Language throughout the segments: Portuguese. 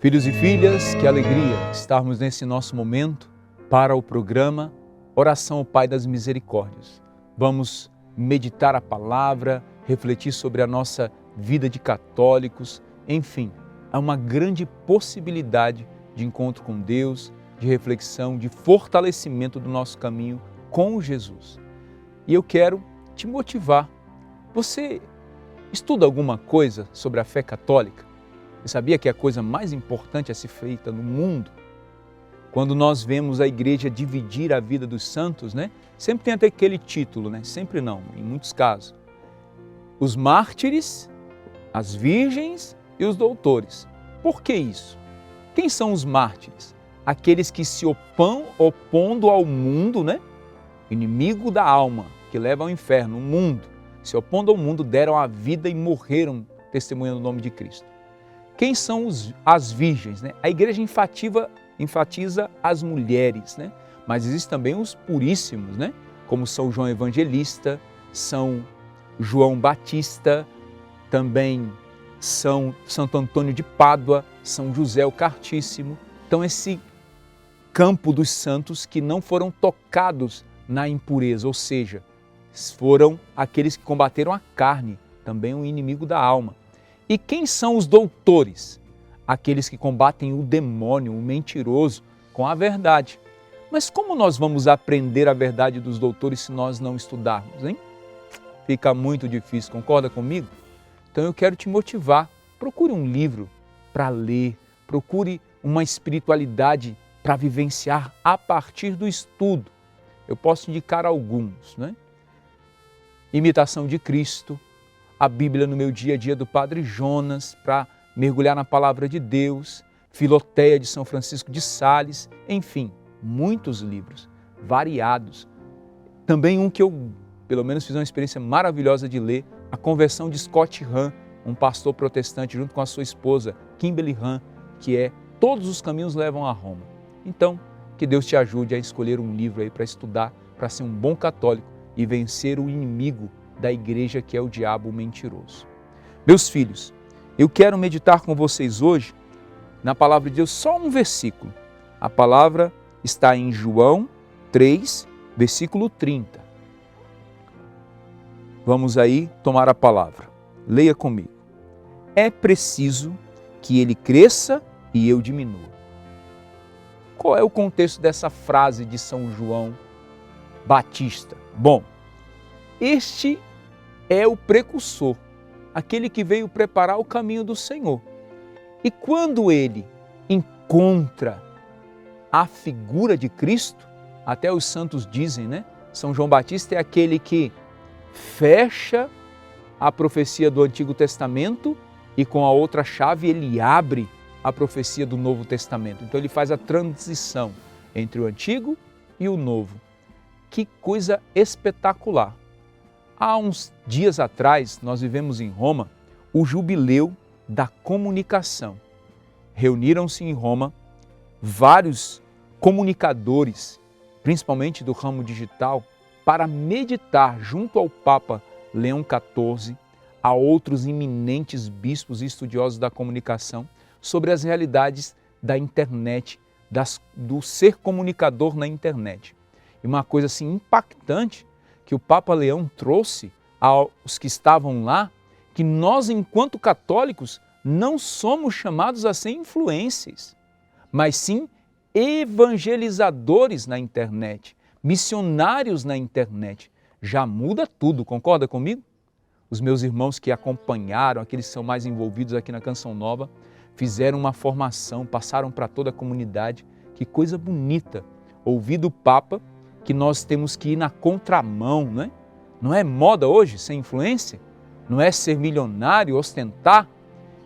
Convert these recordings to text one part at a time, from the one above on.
Filhos e filhas, que alegria estarmos nesse nosso momento para o programa Oração ao Pai das Misericórdias. Vamos meditar a palavra, refletir sobre a nossa vida de católicos, enfim, há uma grande possibilidade de encontro com Deus, de reflexão, de fortalecimento do nosso caminho com Jesus. E eu quero te motivar. Você estuda alguma coisa sobre a fé católica? Você sabia que é a coisa mais importante a ser feita no mundo? Quando nós vemos a igreja dividir a vida dos santos, sempre tem até aquele título, sempre não, em muitos casos. Os mártires, as virgens e os doutores. Por que isso? Quem são os mártires? Aqueles que se opondo ao mundo, inimigo da alma, que leva ao inferno, o mundo. Se opondo ao mundo, deram a vida e morreram testemunhando o nome de Cristo. Quem são as virgens? A igreja enfatiza as mulheres, mas existem também os puríssimos, como São João Evangelista, São João Batista, também Santo Antônio de Pádua, São José o Cartíssimo. Então esse campo dos santos que não foram tocados na impureza, ou seja, foram aqueles que combateram a carne, também o inimigo da alma. E quem são os doutores? Aqueles que combatem o demônio, o mentiroso, com a verdade. Mas como nós vamos aprender a verdade dos doutores se nós não estudarmos, hein? Fica muito difícil, concorda comigo? Então eu quero te motivar. Procure um livro para ler, procure uma espiritualidade para vivenciar a partir do estudo. Eu posso indicar alguns, Imitação de Cristo, a Bíblia no meu dia a dia do Padre Jonas, para mergulhar na Palavra de Deus, Filoteia de São Francisco de Sales, enfim, muitos livros, variados. Também um que eu, pelo menos, fiz uma experiência maravilhosa de ler, A Conversão de Scott Hahn, um pastor protestante, junto com a sua esposa, Kimberly Hahn, que é Todos os Caminhos Levam a Roma. Então, que Deus te ajude a escolher um livro aí para estudar, para ser um bom católico e vencer o inimigo da igreja que é o diabo mentiroso. Meus filhos, eu quero meditar com vocês hoje na palavra de Deus só um versículo. A palavra está em João 3, versículo 30. Vamos aí tomar a palavra. Leia comigo. É preciso que ele cresça e eu diminua. Qual é o contexto dessa frase de São João Batista? Bom, este é o precursor, aquele que veio preparar o caminho do Senhor. E quando ele encontra a figura de Cristo, até os santos dizem, São João Batista é aquele que fecha a profecia do Antigo Testamento e com a outra chave ele abre a profecia do Novo Testamento. Então ele faz a transição entre o Antigo e o Novo. Que coisa espetacular! Há uns dias atrás, nós vivemos em Roma o jubileu da comunicação. Reuniram-se em Roma vários comunicadores, principalmente do ramo digital, para meditar junto ao Papa Leão XIV, a outros eminentes bispos e estudiosos da comunicação, sobre as realidades da internet, do ser comunicador na internet. E uma coisa assim impactante que o Papa Leão trouxe aos que estavam lá, que nós, enquanto católicos, não somos chamados a ser influencers, mas sim evangelizadores na internet, missionários na internet. Já muda tudo, concorda comigo? Os meus irmãos que acompanharam, aqueles que são mais envolvidos aqui na Canção Nova, fizeram uma formação, passaram para toda a comunidade. Que coisa bonita ouvir do Papa que nós temos que ir na contramão, Não é moda hoje ser influência? Não é ser milionário, ostentar?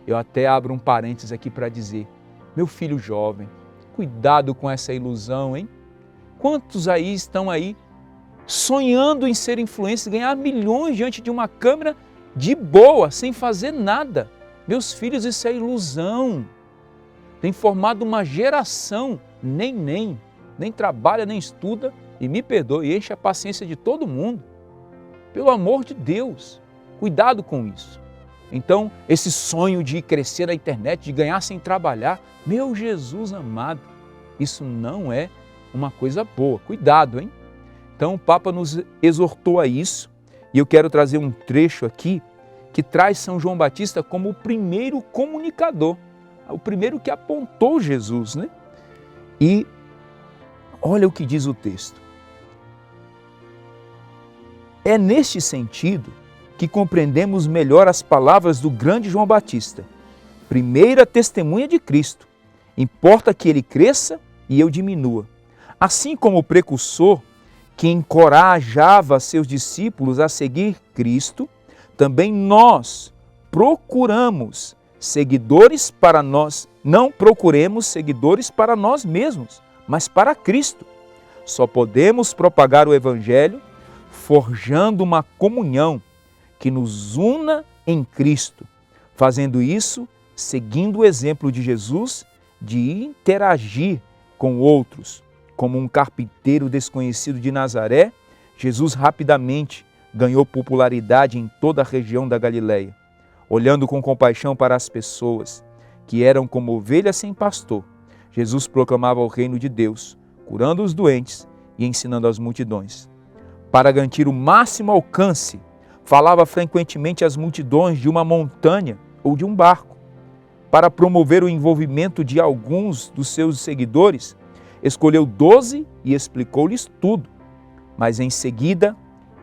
Eu até abro um parênteses aqui para dizer, meu filho jovem, cuidado com essa ilusão, hein? Quantos aí estão aí sonhando em ser influência, ganhar milhões diante de uma câmera de boa, sem fazer nada? Meus filhos, isso é ilusão. Tem formado uma geração, nem trabalha, nem estuda, e me perdoe, enche a paciência de todo mundo. Pelo amor de Deus, cuidado com isso. Então, esse sonho de crescer na internet, de ganhar sem trabalhar, meu Jesus amado, isso não é uma coisa boa. Cuidado, hein? Então, o Papa nos exortou a isso, e eu quero trazer um trecho aqui que traz São João Batista como o primeiro comunicador, o primeiro que apontou Jesus, né? E olha o que diz o texto. É neste sentido que compreendemos melhor as palavras do grande João Batista, primeira testemunha de Cristo. Importa que ele cresça e eu diminua. Assim como o precursor que encorajava seus discípulos a seguir Cristo, também nós procuramos seguidores para nós, não procuremos seguidores para nós mesmos, mas para Cristo. Só podemos propagar o Evangelho forjando uma comunhão que nos una em Cristo, fazendo isso seguindo o exemplo de Jesus de interagir com outros. Como um carpinteiro desconhecido de Nazaré, Jesus rapidamente ganhou popularidade em toda a região da Galileia. Olhando com compaixão para as pessoas, que eram como ovelhas sem pastor, Jesus proclamava o reino de Deus, curando os doentes e ensinando as multidões. Para garantir o máximo alcance, falava frequentemente às multidões de uma montanha ou de um barco. Para promover o envolvimento de alguns dos seus seguidores, escolheu 12 e explicou-lhes tudo. Mas em seguida,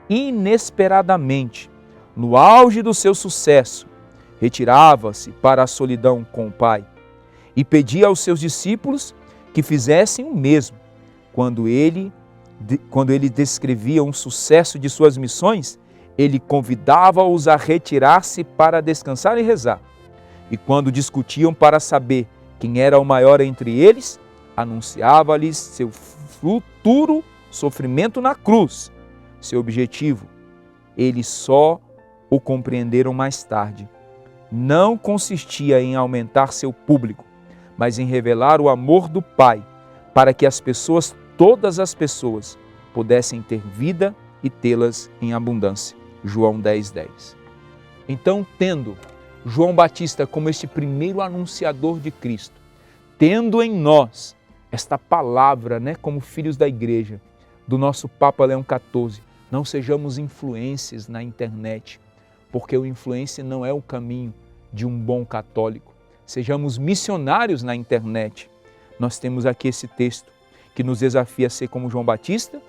inesperadamente, no auge do seu sucesso, retirava-se para a solidão com o Pai e pedia aos seus discípulos que fizessem o mesmo. Quando ele descrevia um sucesso de suas missões, ele convidava-os a retirar-se para descansar e rezar. E quando discutiam para saber quem era o maior entre eles, anunciava-lhes seu futuro sofrimento na cruz. Seu objetivo, eles só o compreenderam mais tarde. Não consistia em aumentar seu público, mas em revelar o amor do Pai, para que as pessoas, todas as pessoas, pudessem ter vida e tê-las em abundância. João 10:10. Então, tendo João Batista como este primeiro anunciador de Cristo, tendo em nós esta palavra, como filhos da igreja, do nosso Papa Leão XIV, não sejamos influências na internet, porque o influência não é o caminho de um bom católico. Sejamos missionários na internet. Nós temos aqui esse texto que nos desafia a ser como João Batista,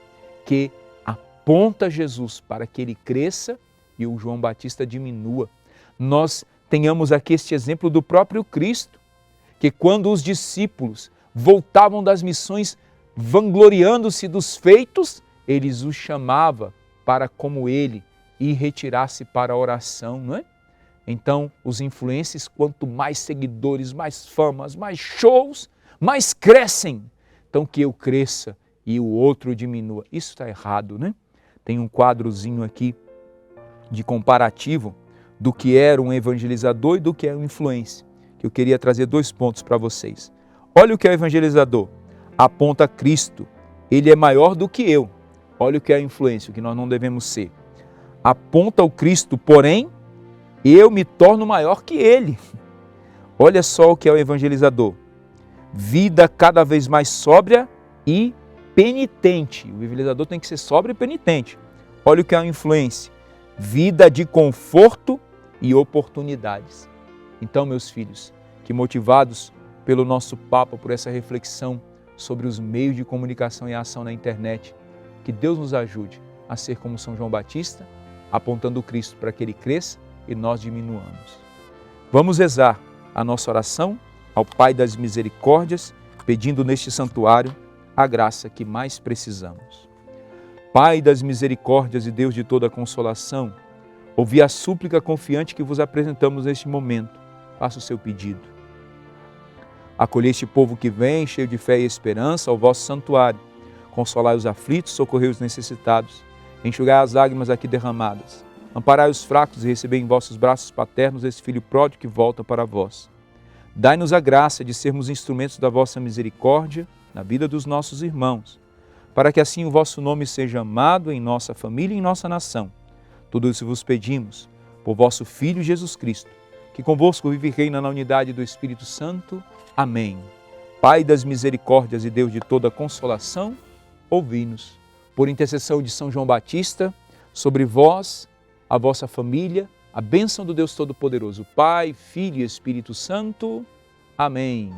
que aponta Jesus para que ele cresça e o João Batista diminua. Nós tenhamos aqui este exemplo do próprio Cristo, que quando os discípulos voltavam das missões vangloriando-se dos feitos, eles os chamava para, como ele, ir retirar-se para a oração, não é? Então, os influencers, quanto mais seguidores, mais famas, mais shows, mais crescem. Então, que eu cresça e o outro diminua. Isso está errado, né? Tem um quadrozinho aqui de comparativo do que era um evangelizador e do que é um influencer, que eu queria trazer 2 pontos para vocês. Olha o que é o evangelizador. Aponta Cristo. Ele é maior do que eu. Olha o que é a influência, o que nós não devemos ser. Aponta o Cristo, porém, eu me torno maior que ele. Olha só o que é o evangelizador. Vida cada vez mais sóbria e penitente. O evangelizador tem que ser sóbrio e penitente. Olha o que é a influência. Vida de conforto e oportunidades. Então, meus filhos, que motivados pelo nosso Papa, por essa reflexão sobre os meios de comunicação e ação na internet, que Deus nos ajude a ser como São João Batista, apontando o Cristo para que ele cresça e nós diminuamos. Vamos rezar a nossa oração ao Pai das Misericórdias, pedindo neste santuário a graça que mais precisamos. Pai das Misericórdias e Deus de toda consolação, ouvi a súplica confiante que vos apresentamos neste momento. Faça o seu pedido. Acolhei este povo que vem, cheio de fé e esperança, ao vosso santuário. Consolai os aflitos, socorrei os necessitados. Enxugai as lágrimas aqui derramadas. Amparai os fracos e recebei em vossos braços paternos esse Filho pródigo que volta para vós. Dai-nos a graça de sermos instrumentos da vossa misericórdia na vida dos nossos irmãos, para que assim o vosso nome seja amado em nossa família e em nossa nação. Tudo isso vos pedimos, por vosso Filho Jesus Cristo, que convosco vive e reina na unidade do Espírito Santo. Amém. Pai das misericórdias e Deus de toda consolação, ouvi-nos. Por intercessão de São João Batista, sobre vós, a vossa família, a bênção do Deus Todo-Poderoso, Pai, Filho e Espírito Santo. Amém.